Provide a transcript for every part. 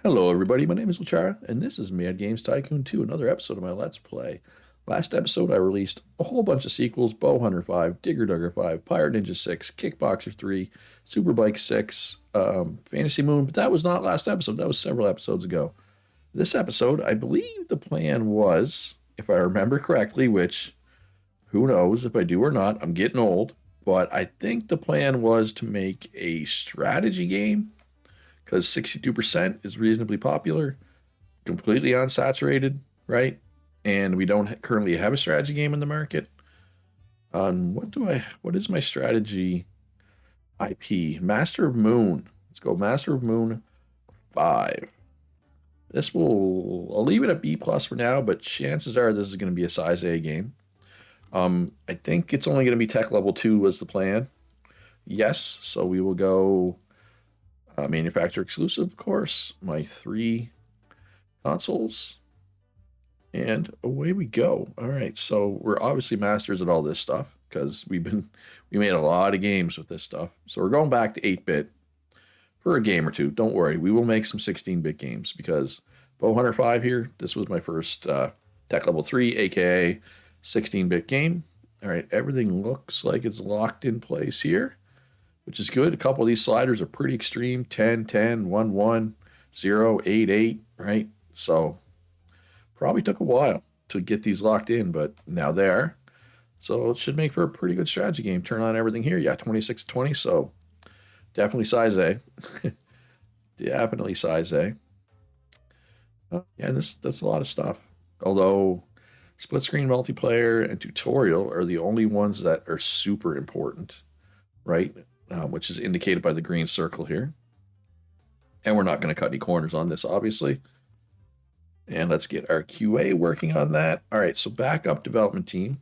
Hello everybody, my name is Luchara, and this is Mad Games Tycoon 2, another episode of my Let's Play. Last episode I released a whole bunch of sequels: Bow Hunter 5, Digger Dugger 5, Pirate Ninja 6, Kickboxer 3, Superbike 6, Fantasy Moon, but that was not last episode, that was several episodes ago. This episode, I believe the plan was, if I remember correctly, which who knows if I do or not, I'm getting old, but I think the plan was to make a strategy game because 62% is reasonably popular, completely unsaturated, right? And we don't currently have a strategy game in the market. What is my strategy IP? Master of Moon. Let's go Master of Moon 5. I'll leave it at B plus for now, but chances are this is going to be a size A game. I think it's only going to be tech level 2 was the plan. Yes, so we will go manufacturer exclusive, of course, my 3 consoles, and away we go. All right, so we're obviously masters at all this stuff because we made a lot of games with this stuff. So we're going back to 8-bit for a game or two. Don't worry, we will make some 16-bit games because Bow Hunter 5 here, this was my first tech level 3, aka 16-bit game. All right, everything looks like it's locked in place here, which is good. A couple of these sliders are pretty extreme: 10, 10, 1, 1, 0, 8, 8, right? So probably took a while to get these locked in, but now they are. So it should make for a pretty good strategy game. Turn on everything here. Yeah, 26, 20, so definitely size A. Definitely size A. Yeah, that's a lot of stuff. Although split screen multiplayer and tutorial are the only ones that are super important, right? Which is indicated by the green circle here. And we're not going to cut any corners on this, obviously. And let's get our QA working on that. All right, so backup development team.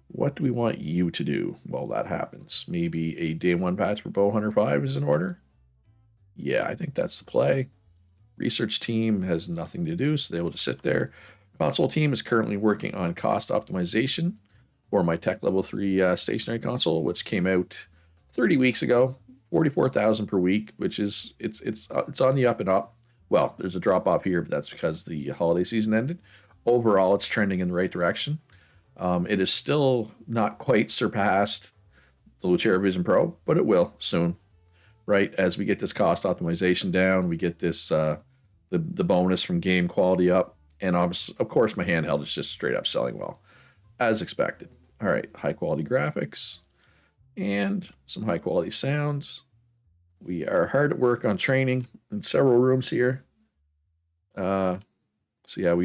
What do we want you to do while that happens? Maybe a day 1 patch for Bow Hunter 5 is in order? Yeah, I think that's the play. Research team has nothing to do, so they will just sit there. Console team is currently working on cost optimization for my tech level 3 stationary console, which came out 30 weeks ago, 44,000 per week, which is it's on the up and up. Well, there's a drop off here, but that's because the holiday season ended. Overall, it's trending in the right direction. It is still not quite surpassed the Lucera Vision Pro, but it will soon, right? As we get this cost optimization down, we get this the bonus from game quality up, and obviously, of course, my handheld is just straight up selling well, as expected. All right, high quality graphics and some high quality sounds. We are hard at work on training in several rooms here. So yeah,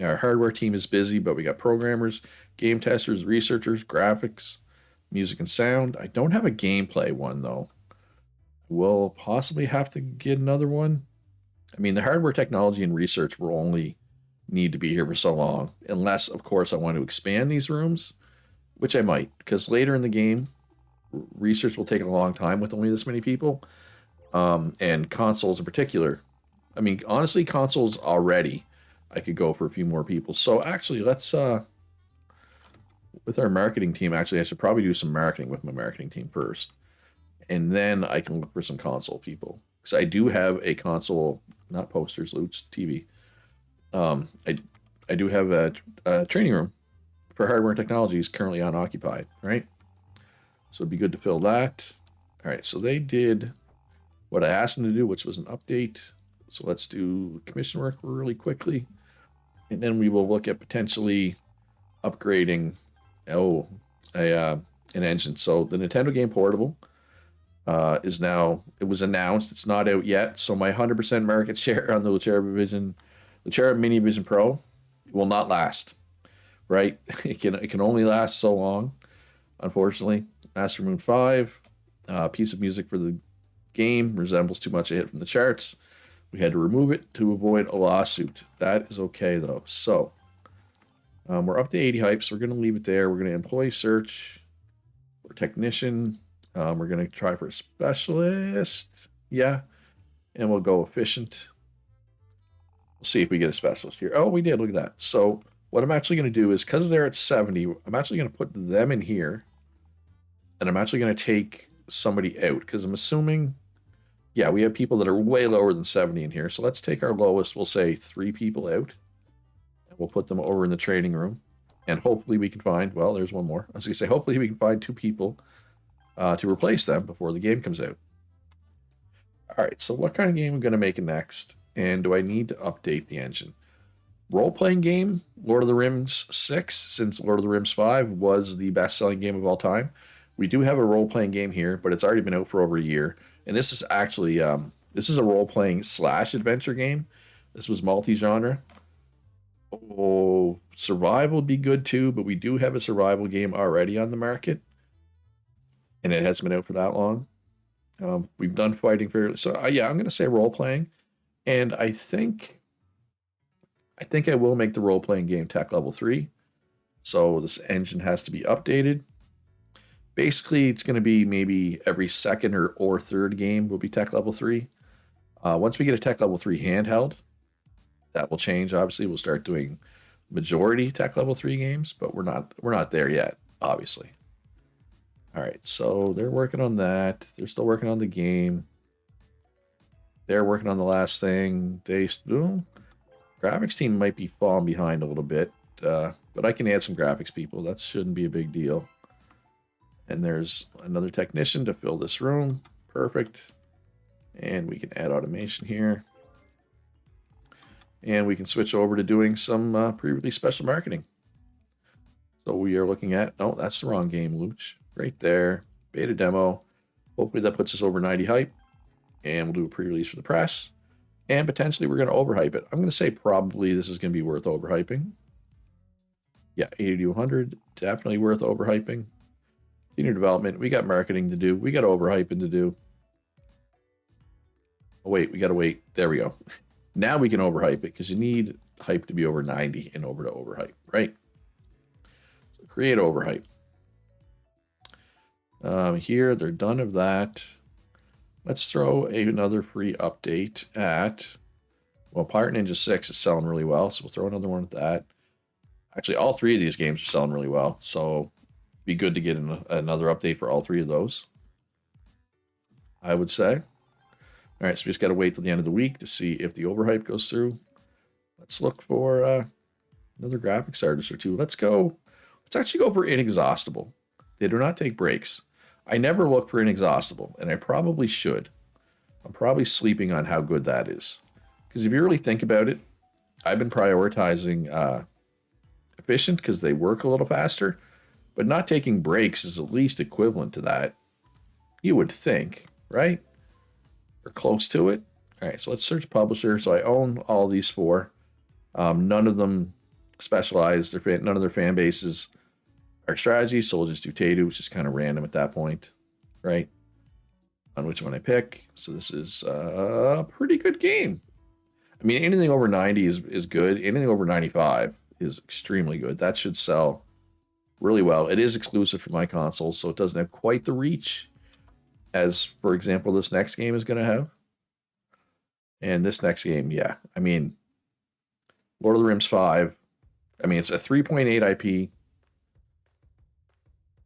our hardware team is busy, but we got programmers, game testers, researchers, graphics, music and sound. I don't have a gameplay one though. We'll possibly have to get another one. I mean, the hardware, technology, and research will only need to be here for so long, unless, of course, I want to expand these rooms, which I might, because later in the game, research will take a long time with only this many people, and consoles in particular. I mean, honestly, consoles already, I could go for a few more people. So actually, let's with our marketing team. Actually, I should probably do some marketing with my marketing team first, and then I can look for some console people because I do have a console, not posters, Loots TV. I do have a training room for hardware and technology is currently unoccupied, right? So it'd be good to fill that. All right, so they did what I asked them to do, which was an update. So let's do commission work really quickly, and then we will look at potentially upgrading an engine. So the Nintendo Game Portable is now, it was announced, it's not out yet. So my 100% market share on the Lucera Mini Vision Pro will not last, right? It can only last so long, unfortunately. Master Moon 5, piece of music for the game resembles too much a hit from the charts. We had to remove it to avoid a lawsuit. That is okay though. So we're up to 80 hypes. We're going to leave it there. We're going to employee search for technician. We're going to try for a specialist. Yeah. And we'll go efficient. We'll see if we get a specialist here. Oh, we did. Look at that. So what I'm actually going to do is, because they're at 70, I'm actually going to put them in here. And I'm actually going to take somebody out because I'm assuming Yeah, we have people that are way lower than 70 in here. So let's take our lowest. We'll say 3 people out. And we'll put them over in the trading room. And hopefully we can find, well, there's one more. I was going to say, hopefully we can find 2 people to replace them before the game comes out. All right, so what kind of game am I going to make next? And do I need to update the engine? Role-playing game, Lord of the Rings 6, since Lord of the Rings 5 was the best-selling game of all time. We do have a role-playing game here, but it's already been out for over a year. And this is actually, this is a role-playing slash adventure game. This was multi-genre. Oh, survival would be good too, but we do have a survival game already on the market. And it hasn't been out for that long. We've done fighting fairly. So yeah, I'm going to say role-playing. And I think I will make the role-playing game tech level 3. So this engine has to be updated. Basically, it's going to be maybe every second or third game will be tech level 3. Once we get a tech level 3 handheld, that will change. Obviously, we'll start doing majority tech level 3 games, but we're not there yet, obviously. All right, so they're working on that. They're still working on the game. They're working on the last thing. They still graphics team might be falling behind a little bit, but I can add some graphics people. That shouldn't be a big deal. And there's another technician to fill this room. Perfect. And we can add automation here. And we can switch over to doing some pre-release special marketing. So we are looking at, oh, that's the wrong game, Luch. Right there, beta demo. Hopefully that puts us over 90 hype. And we'll do a pre-release for the press. And potentially we're going to overhype it. I'm going to say probably this is going to be worth overhyping. Yeah, 80 to 100, definitely worth overhyping. Continue development, we got marketing to do. We got overhyping to do. Oh, wait, we got to wait. There we go. Now we can overhype it because you need hype to be over 90 and over to overhype, right? So create overhype. Here, they're done of that. Let's throw another free update at, well, Pirate Ninja 6 is selling really well, so we'll throw another one at that. Actually, all 3 of these games are selling really well, so be good to get another update for all 3 of those, I would say. All right, so we just got to wait till the end of the week to see if the overhype goes through. Let's look for another graphics artist or 2. Let's actually go for Inexhaustible. They do not take breaks. I never look for Inexhaustible, and I probably should. I'm probably sleeping on how good that is. Because if you really think about it, I've been prioritizing efficient because they work a little faster, but not taking breaks is at least equivalent to that. You would think, right? Or close to it. All right, so let's search publisher. So I own all these 4. None of them specialize. None of their fan bases are strategy, so we'll just do Tatu, which is kind of random at that point, right? On which one I pick. So this is a pretty good game. I mean, anything over 90 is good. Anything over 95 is extremely good. That should sell really well. It is exclusive for my console, so it doesn't have quite the reach as, for example, this next game is going to have. And this next game, yeah. I mean, Lord of the Rings 5. I mean, it's a 3.8 IP.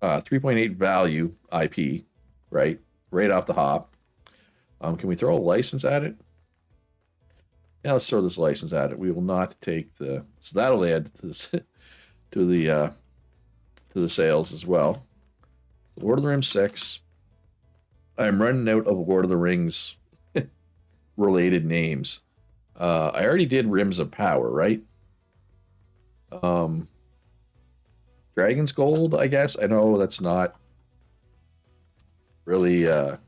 3.8 value IP, right? Right off the hop. Can we throw a license at it? Yeah, let's throw this license at it. We will not take the... So that'll add to this, to the sales as well. Lord of the Rings 6. I'm running out of Lord of the Rings related names. I already did Rims of Power, right? Dragon's Gold, I guess. I know that's not really a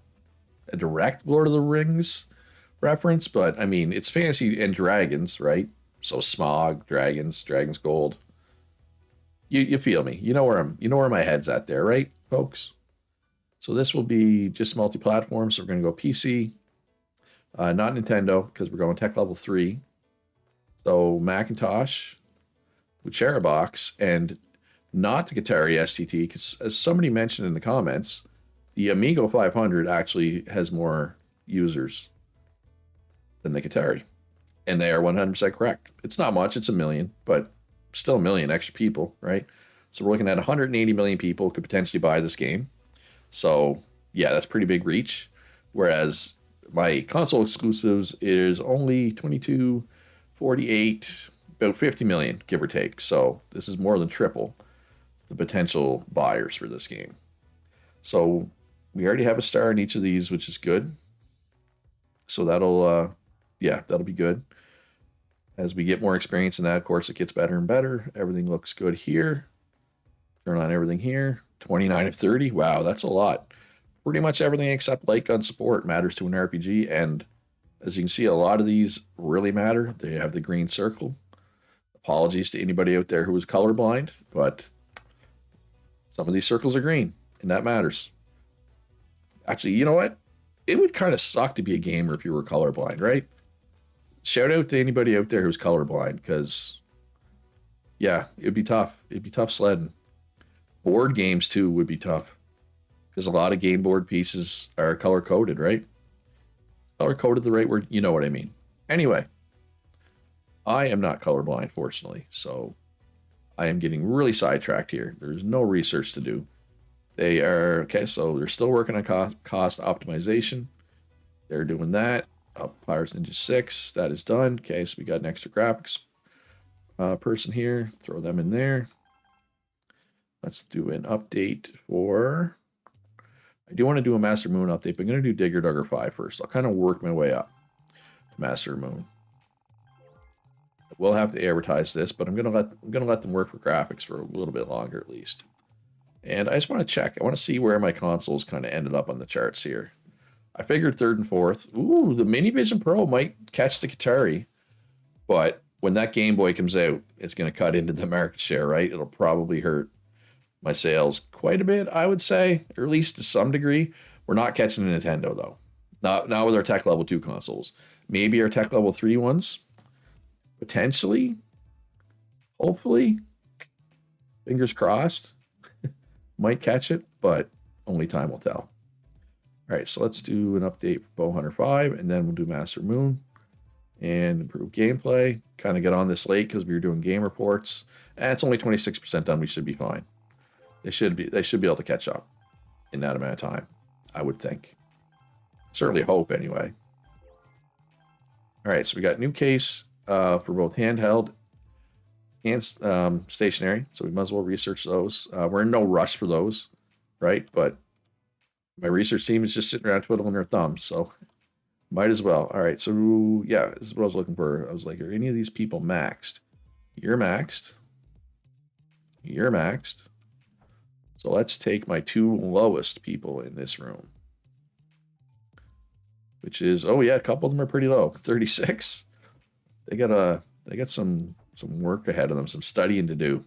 direct Lord of the Rings reference, but I mean, it's fantasy and dragons, right? So Smog, Dragon's Gold. You feel me? You know where my head's at there, right, folks? So this will be just multi-platform. So we're going to go PC, not Nintendo, because we're going tech level 3. So Macintosh, Lucera box, and not the Atari STT, because as somebody mentioned in the comments, the Amigo 500 actually has more users than the Atari. And they are 100% correct. It's not much, it's 1 million, but still 1 million extra people, right? So we're looking at 180 million people could potentially buy this game. So yeah, that's pretty big reach. Whereas my console exclusives is only 22.48, about 50 million, give or take. So this is more than triple the potential buyers for this game. So we already have a star in each of these, which is good. So yeah, that'll be good. As we get more experience in that, of course, it gets better and better. Everything looks good here. Turn on everything here. 29 of 30. Wow, that's a lot. Pretty much everything except light gun support matters to an RPG. And as you can see, a lot of these really matter. They have the green circle. Apologies to anybody out there who was colorblind, but some of these circles are green, and that matters. Actually, you know what? It would kind of suck to be a gamer if you were colorblind, right? Shout out to anybody out there who's colorblind, because yeah, it'd be tough. It'd be tough sledding. Board games too would be tough, because a lot of game board pieces are color coded, right? Color coded the right word, you know what I mean. Anyway, I am not colorblind, fortunately, so I am getting really sidetracked here. There's no research to do. They are okay, so they're still working on cost optimization. They're doing that. Pirates Ninja 6, that is done. Okay, so we got an extra graphics person here. Throw them in there. Let's do an update for... I do want to do a Master Moon update, but I'm going to do Digger Dugger 5 first. I'll kind of work my way up to Master Moon. We'll have to advertise this, but I'm gonna let them work for graphics for a little bit longer at least. And I just want to check. I want to see where my consoles kind of ended up on the charts here. I figured third and fourth. Ooh, the Mini Vision Pro might catch the Qatari, but when that Game Boy comes out, it's going to cut into the market share, right? It'll probably hurt my sales quite a bit, I would say, or at least to some degree. We're not catching a Nintendo though. Not with our Tech Level 2 consoles. Maybe our Tech Level 3 ones. Potentially. Hopefully. Fingers crossed. Might catch it, but only time will tell. All right, so let's do an update for Bowhunter 5, and then we'll do Master Moon and improve gameplay. Kind of get on this late because we were doing game reports. And it's only 26% done. We should be fine. They should be able to catch up in that amount of time, I would think. Certainly hope, anyway. All right, so we got new case for both handheld and stationary, so we might as well research those. We're in no rush for those, right? But my research team is just sitting around twiddling their thumbs, so might as well. All right, so yeah, this is what I was looking for. I was like, are any of these people maxed? You're maxed. You're maxed. So let's take my two lowest people in this room, which is, oh yeah, a couple of them are pretty low. 36. They got some work ahead of them, some studying to do.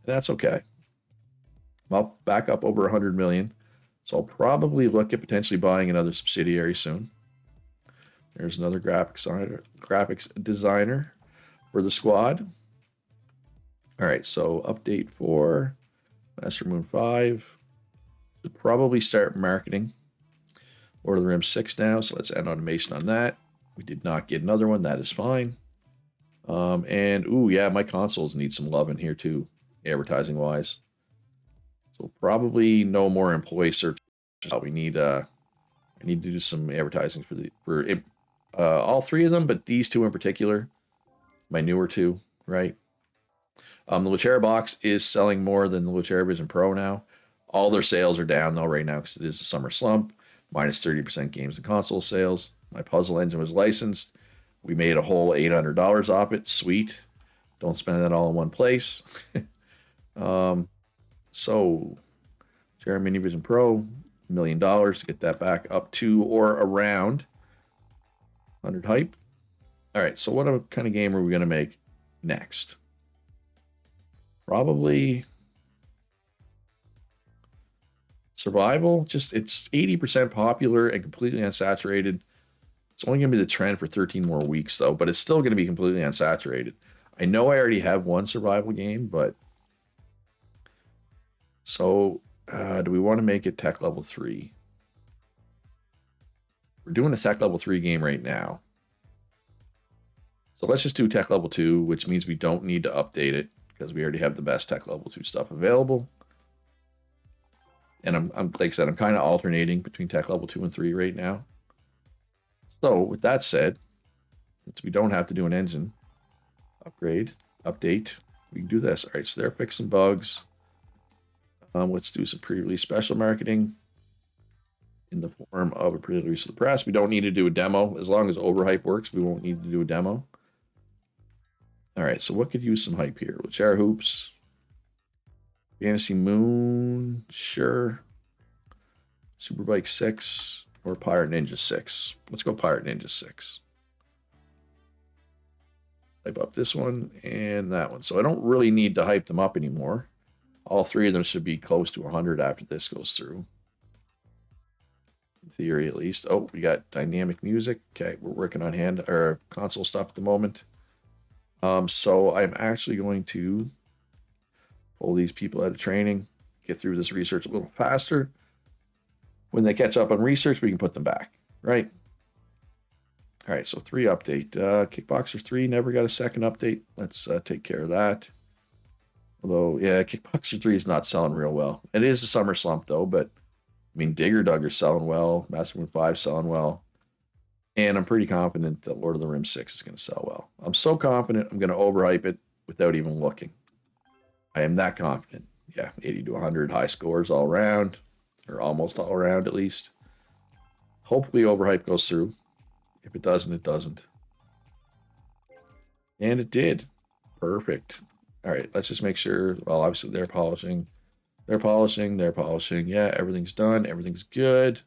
And that's okay. I'll back up over 100 million. So I'll probably look at potentially buying another subsidiary soon. There's another graphics designer for the squad. All right, so update for Master Moon 5. Should probably start marketing Lord of the Rings 6 now, so let's end automation on that. We did not get another one, that is fine. And, ooh, yeah, my consoles need some love in here too, advertising-wise. So probably no more employee search. We need, I need to do some advertising for all three of them, but these two in particular, my newer two, right? The Lucera box is selling more than the Lucera Vision Pro now. All their sales are down though right now because it is a summer slump. Minus 30% games and console sales. My puzzle engine was licensed. We made a whole $800 off it. Sweet. Don't spend that all in one place. So, Lucera Mini Vision Pro, $1 million to get that back up to or around 100 hype. All right, so what kind of game are we going to make next? Probably survival. Just it's 80% popular and completely unsaturated. It's only going to be the trend for 13 more weeks, though, but it's still going to be completely unsaturated. I know I already have one survival game, but... So, do we want to make it Tech Level 3? We're doing a Tech Level 3 game right now. So let's just do Tech Level 2, which means we don't need to update it, because we already have the best Tech Level 2 stuff available. And I'm like I said, I'm kind of alternating between Tech Level 2 and 3 right now. So with that said, since we don't have to do an engine upgrade, update, we can do this. All right, so they're fixing bugs. Let's do some pre-release special marketing in the form of a pre-release to the press. We don't need to do a demo. As long as overhype works, we won't need to do a demo. All right, so what could use some hype here? Chair Hoops, Fantasy Moon, sure. Superbike 6 or Pirate Ninja 6. Let's go Pirate Ninja 6. Hype up this one and that one. So I don't really need to hype them up anymore. All three of them should be close to 100 after this goes through. In theory, at least. Oh, we got dynamic music. Okay, we're working on hand or console stuff at the moment. So I'm actually going to pull these people out of training, get through this research a little faster. When they catch up on research, we can put them back, right? All right, so 3 update. Kickboxer 3 never got a second update. Let's take care of that. Although, yeah, Kickboxer 3 is not selling real well. It is a summer slump, though, but, I mean, Digger Dugger's selling well. Master Moon 5 selling well. And I'm pretty confident that Lord of the Rings 6 is going to sell well. I'm so confident I'm going to overhype it without even looking. I am that confident. Yeah, 80 to 100 high scores all around, or almost all around at least. Hopefully overhype goes through. If it doesn't, it doesn't. And it did. Perfect. All right, let's just make sure. Well, obviously they're polishing. They're polishing. They're polishing. Yeah, everything's done. Everything's good.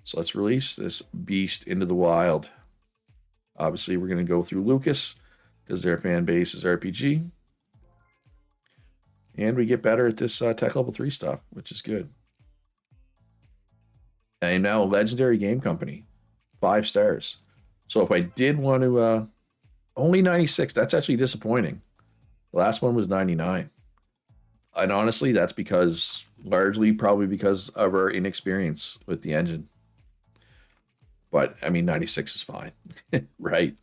So let's release this beast into the wild. Obviously, we're going to go through Lucas because their fan base is RPG. And we get better at this tech level 3 stuff, which is good. And now Legendary Game Company, 5 stars. So if I did want to, only 96, that's actually disappointing. The last one was 99. And honestly, that's because, largely probably because of our inexperience with the engine. But, I mean, 96 is fine, right?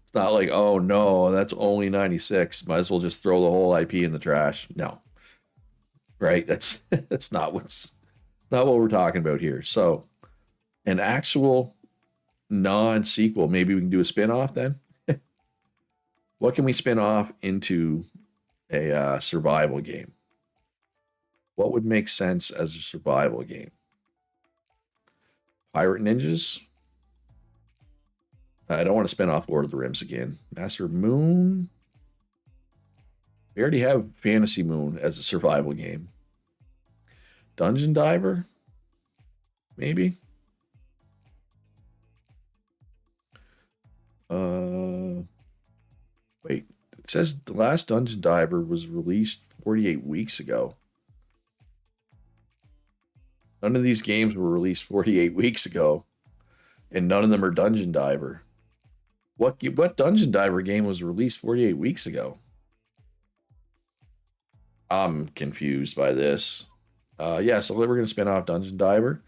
It's not like, oh, no, that's only 96. Might as well just throw the whole IP in the trash. No. Right? That's not what we're talking about here. So, an actual non-sequel, maybe we can do a spin-off then? What can we spin off into a survival game? What would make sense as a survival game? Pirate Ninjas? I don't want to spin off Lord of the Rings again. Master Moon? We already have Fantasy Moon as a survival game. Dungeon Diver? Maybe? Wait. It says the last Dungeon Diver was released 48 weeks ago. None of these games were released 48 weeks ago. And none of them are Dungeon Diver. What Dungeon Diver game was released 48 weeks ago? I'm confused by this. Yeah, so we're going to spin off Dungeon Diver.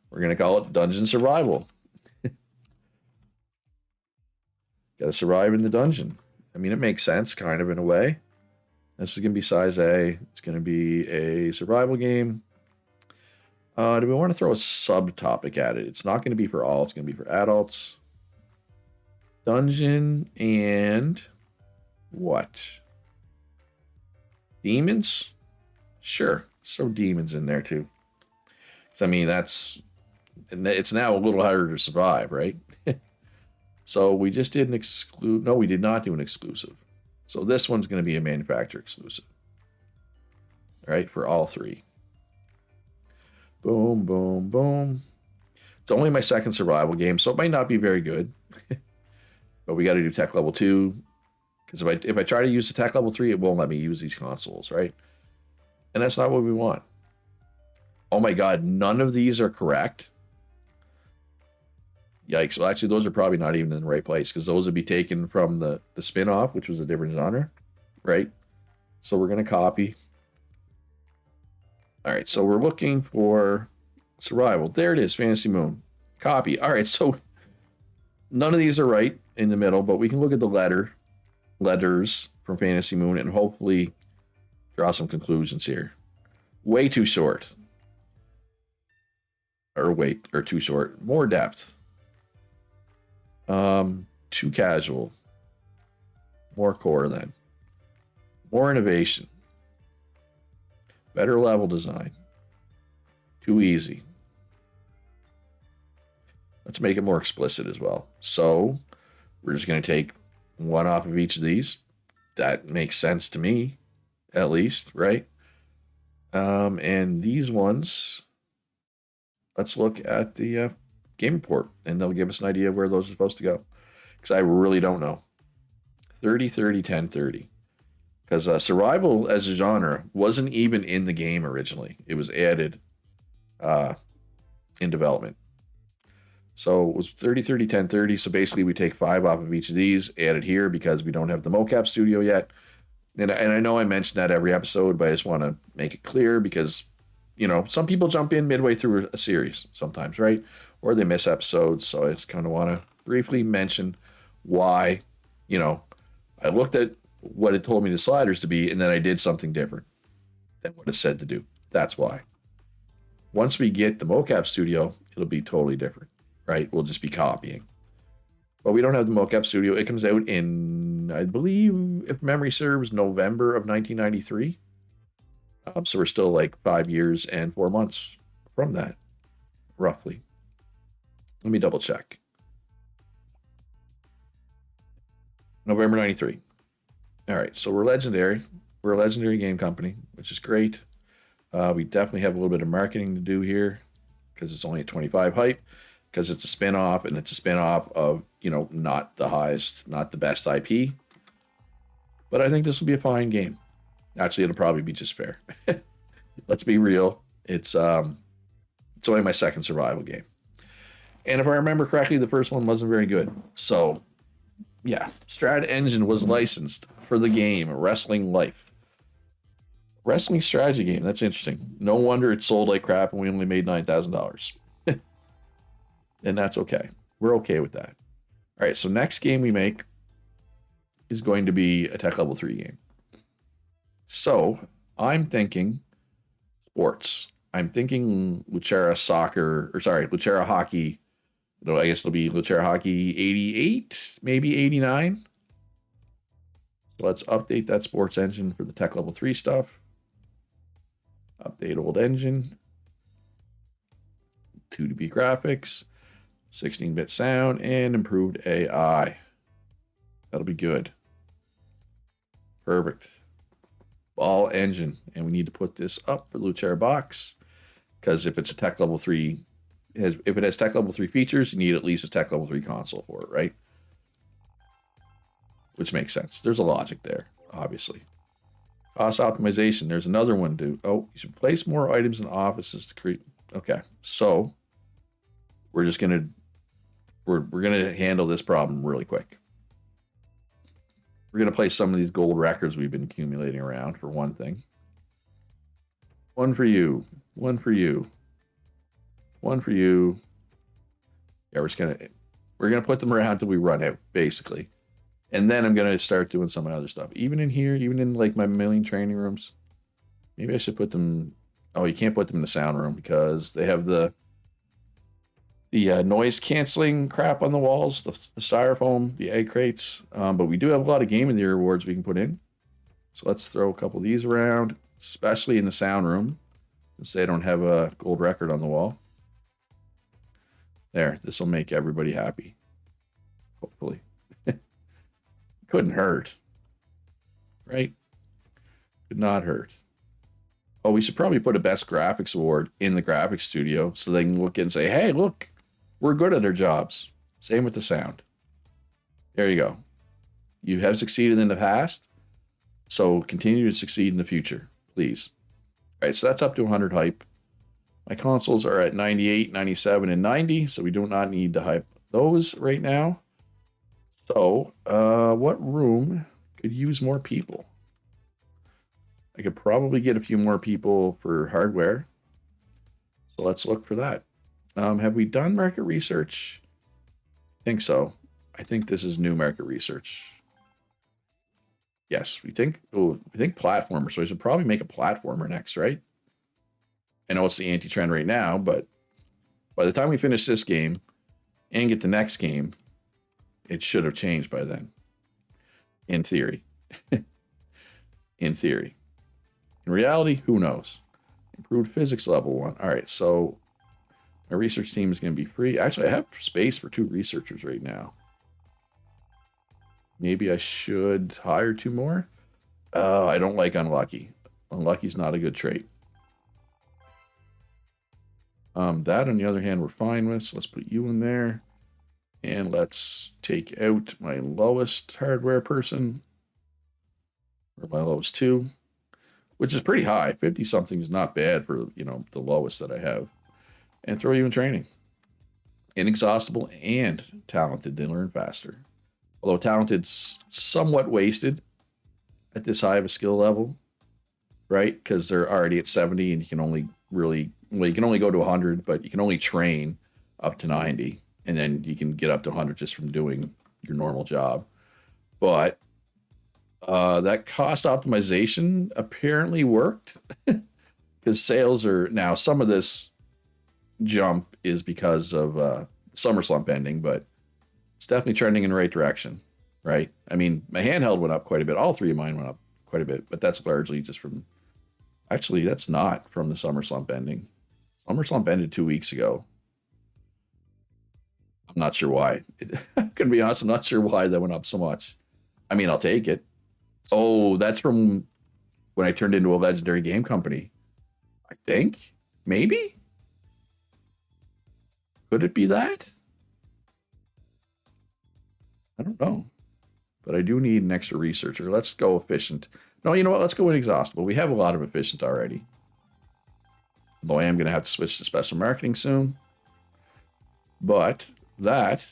We're going to call it Dungeon Survival. Got to survive in the dungeon. I mean, it makes sense, kind of, in a way. This is going to be size A. It's going to be a survival game. Do we want to throw a subtopic at it? It's not going to be for all. It's going to be for adults. Dungeon and what? Demons? Sure. Throw demons in there too. So, I mean, it's now a little harder to survive, right? So we just did an exclusive. No, we did not do an exclusive. So this one's going to be a manufacturer exclusive. All right, for all 3. Boom, boom, boom. It's only my second survival game, so it might not be very good. But we got to do tech level 2. Because if I try to use the tech level 3, it won't let me use these consoles, right? And that's not what we want. Oh my God, none of these are correct. Yikes. Well, actually, those are probably not even in the right place because those would be taken from the spin-off, which was a different genre, right? So we're going to copy. All right, so we're looking for survival. There it is, Fantasy Moon. Copy. All right, so none of these are right in the middle, but we can look at the letters from Fantasy Moon and hopefully draw some conclusions here. Way too short. Or too short. More depth. Too casual. More core then. More innovation. Better level design. Too easy. Let's make it more explicit as well. So we're just going to take one off of each of these. That makes sense to me, at least, right? And these ones, let's look at the game report, and they'll give us an idea of where those are supposed to go. Because I really don't know. 30, 30, 10, 30. Because survival as a genre wasn't even in the game originally. It was added in development. So it was 30, 30, 10, 30. So basically we take 5 off of each of these, add it here because we don't have the mocap studio yet. And I know I mentioned that every episode, but I just want to make it clear because, you know, some people jump in midway through a series sometimes, right? Or they miss episodes. So I just kind of want to briefly mention why, you know, I looked at what it told me the sliders to be, and then I did something different than what it said to do. That's why. Once we get the mocap studio, it'll be totally different, right? We'll just be copying. But we don't have the mocap studio. It comes out in, I believe, if memory serves, November of 1993. So we're still like 5 years and 4 months from that, roughly. Let me double check. November 93. All right, so we're legendary. We're a legendary game company, which is great. We definitely have a little bit of marketing to do here because it's only at 25 hype, because it's a spin-off, and it's a spin-off of, you know, not the highest, not the best IP. But I think this will be a fine game. Actually, it'll probably be just fair. Let's be real. It's only my second survival game. And if I remember correctly, the first one wasn't very good. So, yeah, Strat Engine was licensed for the game Wrestling Life. Wrestling strategy game. That's interesting. No wonder it sold like crap and we only made $9,000. And that's okay. We're okay with that. All right, so next game we make is going to be a Tech Level 3 game. So I'm thinking sports. I'm thinking Lucera Hockey. I guess it'll be Lucera Hockey 88, maybe 89. So let's update that sports engine for the Tech Level 3 stuff. Update old engine. 2D graphics. 16-bit sound, and improved AI. That'll be good. Perfect. Ball engine. And we need to put this up for Lucera Box, because if it's a Tech Level 3, if it has Tech Level 3 features, you need at least a Tech Level 3 console for it, right? Which makes sense. There's a logic there, obviously. Cost optimization. There's another one, dude. Oh, you should place more items in offices to create. Okay, so we're just gonna handle this problem really quick. We're gonna place some of these gold records we've been accumulating around, for one thing. One for you. One for you. One for you. Yeah, we're gonna put them around until we run out, basically. And then I'm gonna start doing some other stuff. Even in here, even in like my million training rooms. Maybe I should put them. Oh, you can't put them in the sound room because they have the noise canceling crap on the walls, the styrofoam, the egg crates. But we do have a lot of Game of the Year awards we can put in. So let's throw a couple of these around, especially in the sound room, since they don't have a gold record on the wall. There, this will make everybody happy. Hopefully. Couldn't hurt. Right? Could not hurt. Oh, we should probably put a Best Graphics Award in the graphics studio so they can look and say, hey, look, we're good at our jobs. Same with the sound. There you go. You have succeeded in the past, so continue to succeed in the future, please. All right, so that's up to 100 hype. My consoles are at 98, 97, and 90, so we do not need to hype those right now. So, what room could use more people? I could probably get a few more people for hardware. So let's look for that. Have we done market research? I think so. I think this is new market research. Yes, we think platformer. So we should probably make a platformer next, right? I know it's the anti-trend right now, but by the time we finish this game and get the next game, it should have changed by then. In theory. In theory. In reality, who knows? Improved physics level 1. All right, so my research team is going to be free. Actually, I have space for 2 researchers right now. Maybe I should hire 2 more. I don't like unlucky. Unlucky's not a good trait. That, on the other hand, we're fine with. So let's put you in there. And let's take out my lowest hardware person. Or my lowest 2. Which is pretty high. 50-something is not bad for, the lowest that I have. And throw you in training. Inexhaustible and talented. They learn faster. Although talented's somewhat wasted at this high of a skill level, right? Because they're already at 70 and you can only you can only go to 100, but you can only train up to 90. And then you can get up to 100 just from doing your normal job. But that cost optimization apparently worked because sales are now, some of this jump is because of summer slump ending, but it's definitely trending in the right direction, right? I mean, my handheld went up quite a bit. All 3 of mine went up quite a bit, but that's largely just from, actually, that's not from the summer slump ending. Summer slump ended 2 weeks ago. I'm not sure why. I'm gonna be honest, I'm not sure why that went up so much. I mean, I'll take it. Oh, that's from when I turned into a legendary game company. I think. Maybe? Could it be that? I don't know. But I do need an extra researcher. Let's go efficient. No, you know what? Let's go inexhaustible. We have a lot of efficient already. Although I am going to have to switch to special marketing soon. But that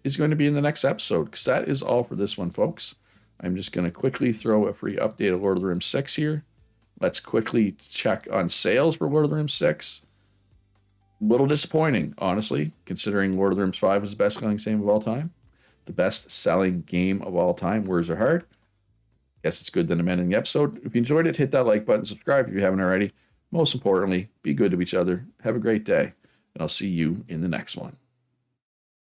is going to be in the next episode, because that is all for this one, folks. I'm just going to quickly throw a free update of Lord of the Rings 6 here. Let's quickly check on sales for Lord of the Rings 6. A little disappointing, honestly, considering Lord of the Rings 5 is the best-selling game of all time. The best-selling game of all time. Words are hard. Guess it's good that I'm ending the episode. If you enjoyed it, hit that like button, subscribe if you haven't already. Most importantly, be good to each other. Have a great day, and I'll see you in the next one.